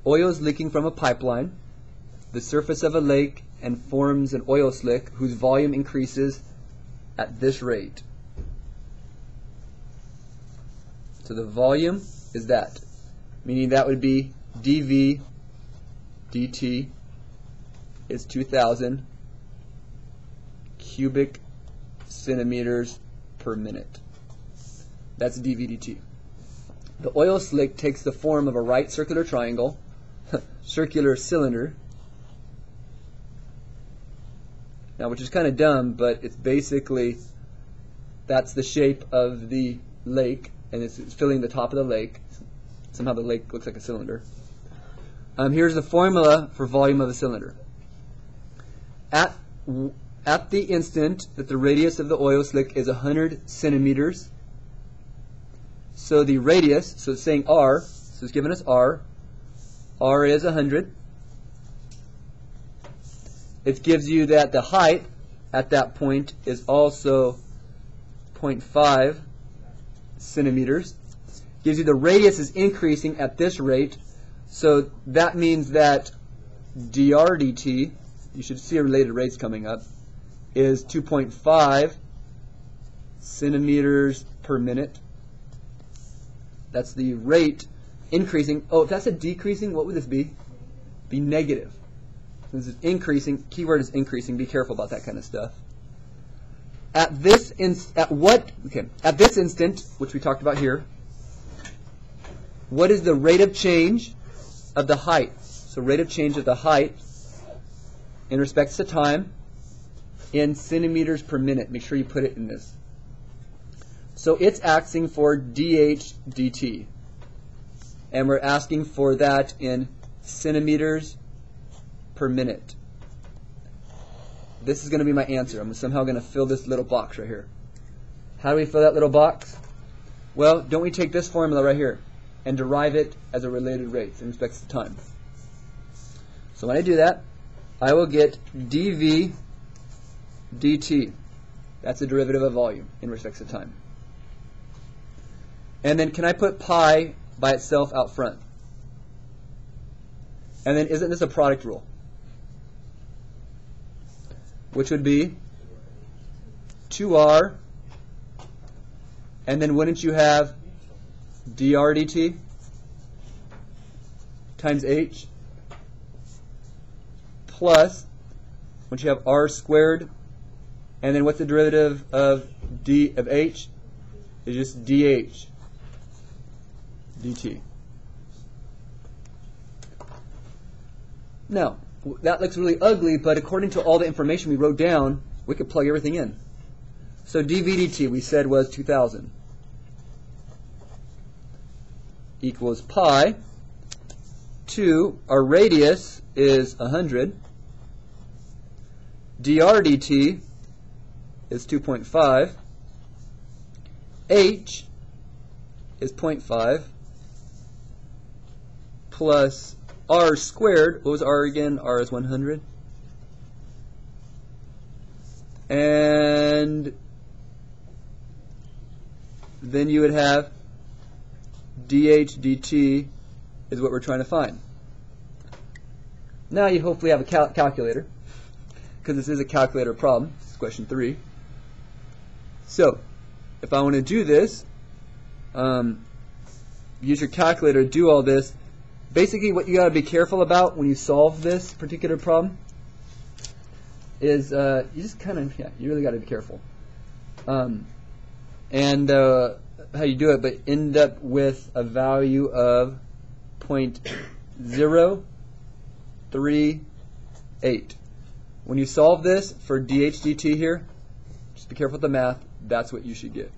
oil is leaking from a pipeline, the surface of a lake, and forms an oil slick whose volume increases at this rate. So the volume is that, meaning that would be dV dt is 2,000 cubic centimeters per minute. That's dV dt. The oil slick takes the form of a right circular triangle, circular cylinder. Now, which is kind of dumb, but it's basically, that's the shape of the lake, and it's filling the top of the lake. Somehow the lake looks like a cylinder. Here's the formula for volume of a cylinder. At the instant that the radius of the oil slick is 100 centimeters, so the radius, so it's saying R, so it's giving us R. R is 100. It gives you that the height at that point is also 0.5 centimeters. Gives you the radius is increasing at this rate, so that means that dr dt, you should see related rates coming up, is 2.5 centimeters per minute. That's the rate increasing. Oh, if that's a decreasing, what would this be? Be negative. This is increasing. Keyword is increasing. Be careful about that kind of stuff. At this instant, which we talked about here, what is the rate of change of the height? So rate of change of the height in respect to time in centimeters per minute. Make sure you put it in this. So it's asking for dH dt. And we're asking for that in centimeters per minute. This is going to be my answer. I'm somehow going to fill this little box right here. How do we fill that little box? Well, don't we take this formula right here and derive it as a related rate in respect to time. So when I do that, I will get dV dt. That's the derivative of volume in respect to time. And then can I put pi by itself out front? And then isn't this a product rule? Which would be 2r, and then wouldn't you have dr dt times h plus, wouldn't you have r squared, and then what's the derivative of d of h? Is just dh dt. Now, that looks really ugly, but according to all the information we wrote down, we could plug everything in. So dV dt we said was 2,000 equals pi to, our radius is 100, dr dt is 2.5, h is 0.5, plus r squared. What was r again? R is 100. And then you would have dH dt is what we're trying to find. Now you hopefully have a calculator, because this is a calculator problem. This is question 3. So if I want to do this, use your calculator to do all this. Basically, what you got to be careful about when you solve this particular problem is you just kind of, you really got to be careful. And how you do it, but end up with a value of 0.038. When you solve this for dH dt here, just be careful with the math. That's what you should get.